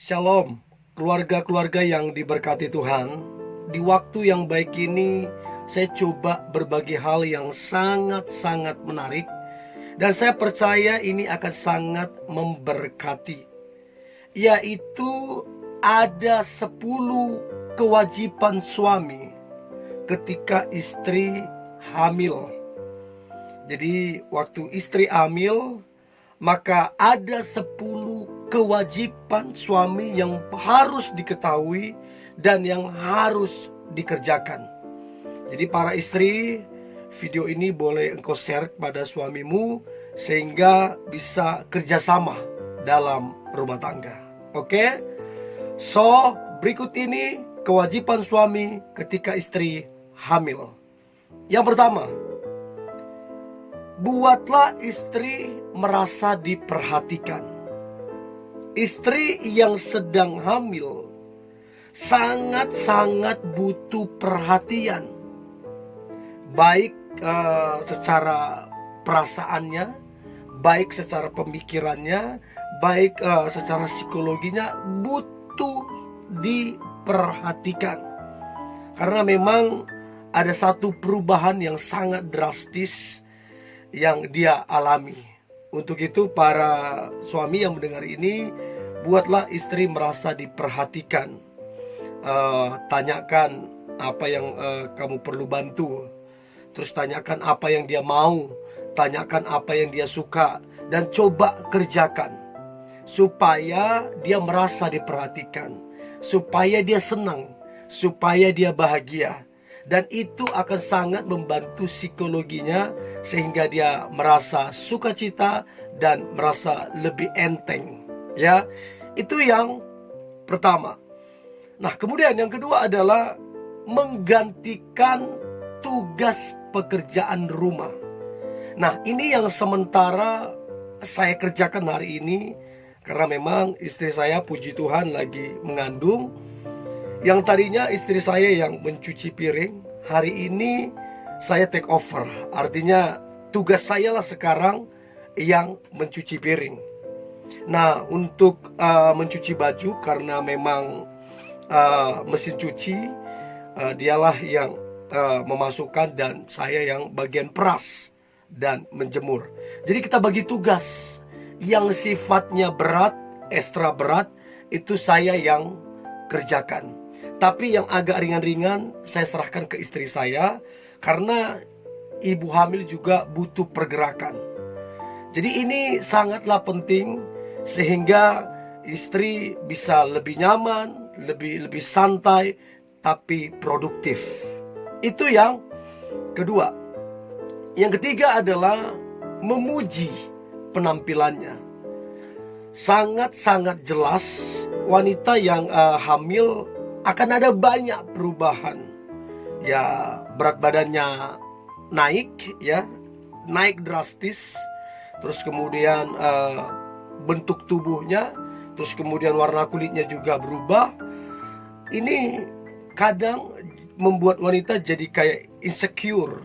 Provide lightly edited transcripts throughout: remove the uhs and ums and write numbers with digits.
Shalom, keluarga-keluarga yang diberkati Tuhan. Di waktu yang baik ini, saya coba berbagi hal yang sangat-sangat menarik. Dan saya percaya ini akan sangat memberkati. Yaitu ada 10 kewajiban suami ketika istri hamil. Jadi waktu istri hamil, maka ada 10 kewajiban suami yang harus diketahui dan yang harus dikerjakan. Jadi para istri, video ini boleh engkau share kepada suamimu sehingga bisa kerjasama dalam rumah tangga. Oke? So, berikut ini kewajiban suami ketika istri hamil. Yang pertama, buatlah istri merasa diperhatikan. Istri yang sedang hamil sangat-sangat butuh perhatian. Baik secara perasaannya, baik secara pemikirannya, baik secara psikologinya, butuh diperhatikan. Karena memang ada satu perubahan yang sangat drastis yang dia alami. Untuk itu para suami yang mendengar ini, buatlah istri merasa diperhatikan. Tanyakan apa yang kamu perlu bantu. Terus tanyakan apa yang dia mau. Tanyakan apa yang dia suka. Dan coba kerjakan. Supaya dia merasa diperhatikan. Supaya dia senang. Supaya dia bahagia. Dan itu akan sangat membantu psikologinya sehingga dia merasa sukacita dan merasa lebih enteng. Ya, itu yang pertama. Nah, kemudian yang kedua adalah menggantikan tugas pekerjaan rumah. Nah, ini yang sementara saya kerjakan hari ini karena memang istri saya, puji Tuhan, lagi mengandung. Yang tadinya istri saya yang mencuci piring, hari ini saya take over. Artinya tugas saya lah sekarang yang mencuci piring. Nah, untuk mencuci baju, karena memang mesin cuci dialah yang memasukkan dan saya yang bagian peras dan menjemur. Jadi kita bagi tugas. Yang sifatnya berat, ekstra berat, itu saya yang kerjakan. Tapi yang agak ringan-ringan saya serahkan ke istri saya. Karena ibu hamil juga butuh pergerakan. Jadi ini sangatlah penting sehingga istri bisa lebih nyaman, lebih santai, tapi produktif. Itu yang kedua. Yang ketiga adalah memuji penampilannya. Sangat-sangat jelas wanita yang hamil akan ada banyak perubahan. Ya, berat badannya naik, ya, naik drastis. Terus kemudian bentuk tubuhnya, terus kemudian warna kulitnya juga berubah. Ini kadang membuat wanita jadi kayak insecure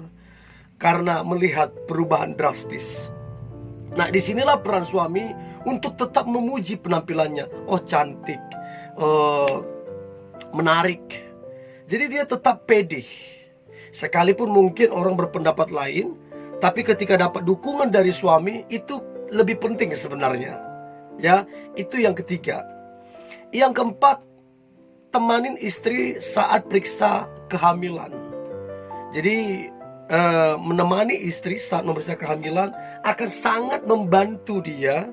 karena melihat perubahan drastis. Nah, disinilah peran suami untuk tetap memuji penampilannya. Oh, cantik, menarik. Jadi dia tetap pede. Sekalipun mungkin orang berpendapat lain, tapi ketika dapat dukungan dari suami, itu lebih penting sebenarnya. Ya, itu yang ketiga. Yang keempat, temanin istri saat periksa kehamilan. Jadi menemani istri saat memeriksa kehamilan akan sangat membantu dia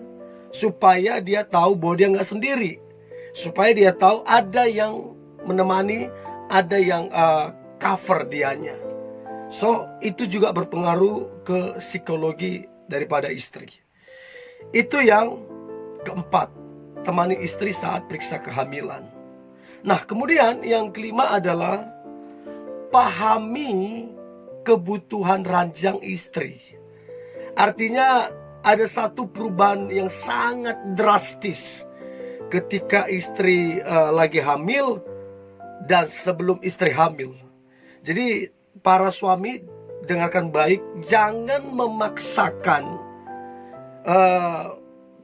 supaya dia tahu bahwa dia nggak sendiri, supaya dia tahu ada yang menemani, ada yang cover dianya. So, itu juga berpengaruh ke psikologi daripada istri. Itu yang keempat, temani istri saat periksa kehamilan. Nah, kemudian yang kelima adalah pahami kebutuhan ranjang istri. Artinya ada satu perubahan yang sangat drastis ketika istri lagi hamil dan sebelum istri hamil. Jadi para suami dengarkan baik, jangan memaksakan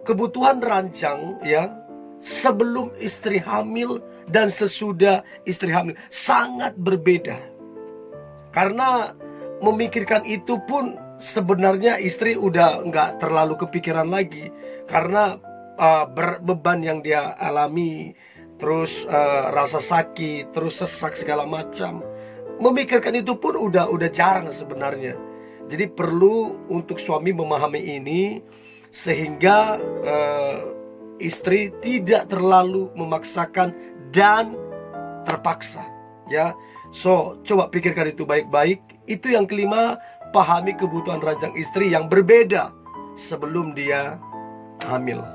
kebutuhan rancang ya sebelum istri hamil dan sesudah istri hamil sangat berbeda. Karena memikirkan itu pun sebenarnya istri udah nggak terlalu kepikiran lagi. Karena beban yang dia alami, terus rasa sakit, terus sesak segala macam. Memikirkan itu pun udah jarang sebenarnya. Jadi perlu untuk suami memahami ini sehingga istri tidak terlalu memaksakan dan terpaksa, ya. So, coba pikirkan itu baik-baik. Itu yang kelima, pahami kebutuhan rancang istri yang berbeda sebelum dia hamil.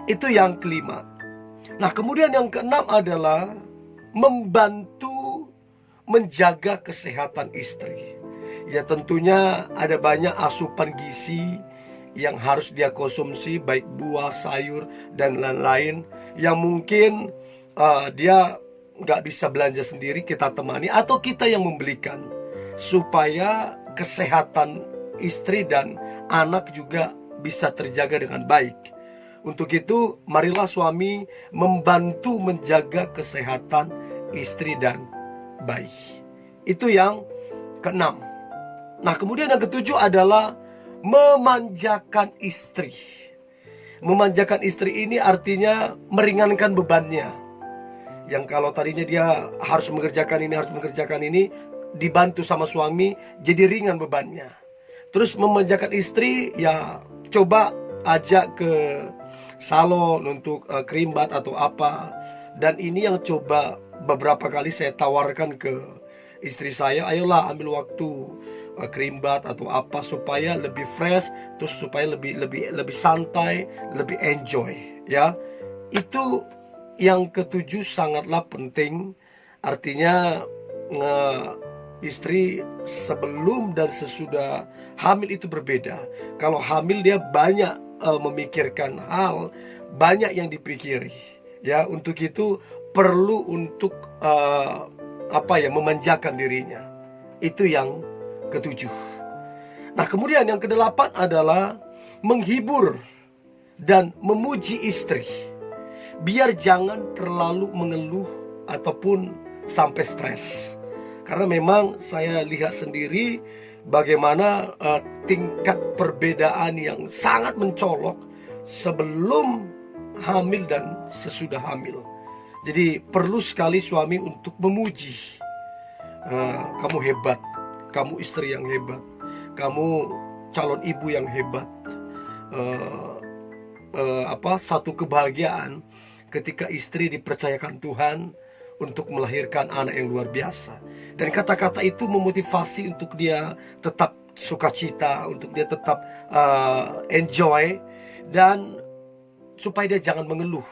Itu yang kelima. Nah, kemudian yang keenam adalah membantu menjaga kesehatan istri. Ya, tentunya ada banyak asupan gizi yang harus dia konsumsi, baik buah, sayur, dan lain-lain, yang mungkin dia nggak bisa belanja sendiri, kita temani atau kita yang membelikan, supaya kesehatan istri dan anak juga bisa terjaga dengan baik. Untuk itu, marilah suami membantu menjaga kesehatan istri dan bayi. Itu yang keenam. Nah, kemudian yang ketujuh adalah memanjakan istri. Memanjakan istri ini artinya meringankan bebannya. Yang kalau tadinya dia harus mengerjakan ini, dibantu sama suami, jadi ringan bebannya. Terus memanjakan istri, ya coba ajak ke salon untuk krimbat atau apa. Dan ini yang coba beberapa kali saya tawarkan ke istri saya, ayolah ambil waktu krimbat atau apa supaya lebih fresh, terus supaya lebih santai, lebih enjoy, ya. Itu yang ketujuh sangatlah penting. Artinya istri sebelum dan sesudah hamil itu berbeda. Kalau hamil dia banyak memikirkan hal, banyak yang dipikiri, ya. Untuk itu perlu untuk memanjakan dirinya. Itu yang ketujuh. Nah, kemudian yang kedelapan adalah menghibur dan memuji istri. Biar jangan terlalu mengeluh ataupun sampai stres. Karena memang saya lihat sendiri bagaimana tingkat perbedaan yang sangat mencolok sebelum hamil dan sesudah hamil. Jadi perlu sekali suami untuk memuji. Kamu hebat. Kamu istri yang hebat, kamu calon ibu yang hebat. Satu kebahagiaan ketika istri dipercayakan Tuhan untuk melahirkan anak yang luar biasa. Dan kata-kata itu memotivasi untuk dia tetap sukacita, untuk dia tetap enjoy, dan supaya dia jangan mengeluh,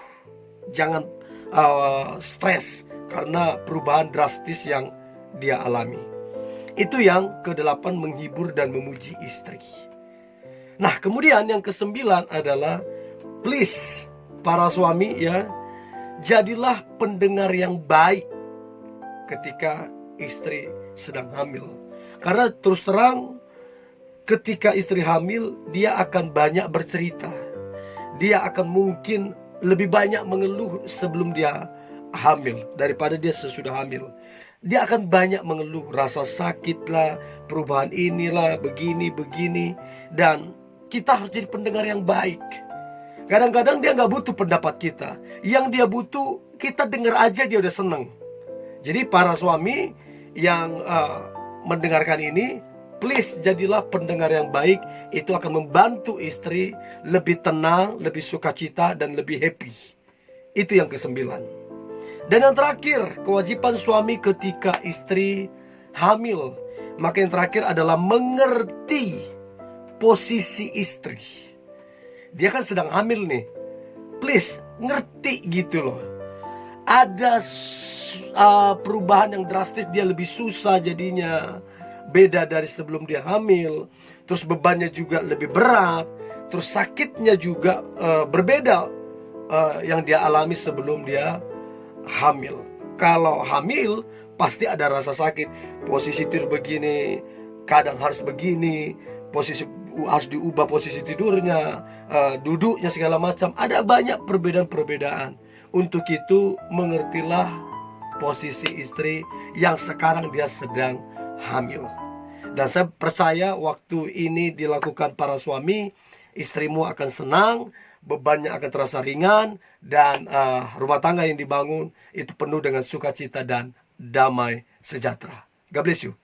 jangan stres karena perubahan drastis yang dia alami. Itu yang kedelapan, menghibur dan memuji istri. Nah, kemudian yang kesembilan adalah please para suami, ya, jadilah pendengar yang baik ketika istri sedang hamil. Karena terus terang ketika istri hamil, dia akan banyak bercerita. Dia akan mungkin lebih banyak mengeluh sebelum dia hamil daripada dia sesudah hamil. Dia akan banyak mengeluh, rasa sakit lah, perubahan inilah, begini. Dan kita harus jadi pendengar yang baik. Kadang-kadang dia nggak butuh pendapat kita. Yang dia butuh, kita dengar aja dia udah seneng. Jadi para suami yang mendengarkan ini, please jadilah pendengar yang baik. Itu akan membantu istri lebih tenang, lebih sukacita, dan lebih happy. Itu yang kesembilan. Dan yang terakhir, kewajiban suami ketika istri hamil. Maka yang terakhir adalah mengerti posisi istri. Dia kan sedang hamil nih. Please, ngerti gitu loh. Ada perubahan yang drastis, dia lebih susah jadinya. Beda dari sebelum dia hamil. Terus bebannya juga lebih berat. Terus sakitnya juga berbeda yang dia alami sebelum dia hamil. Kalau hamil pasti ada rasa sakit. Posisi tidur begini, kadang harus begini, posisi harus diubah posisi tidurnya, duduknya segala macam. Ada banyak perbedaan-perbedaan. Untuk itu mengertilah posisi istri yang sekarang dia sedang hamil. Dan saya percaya waktu ini dilakukan para suami, istrimu akan senang, bebannya akan terasa ringan, dan rumah tangga yang dibangun itu penuh dengan sukacita dan damai sejahtera. God bless you.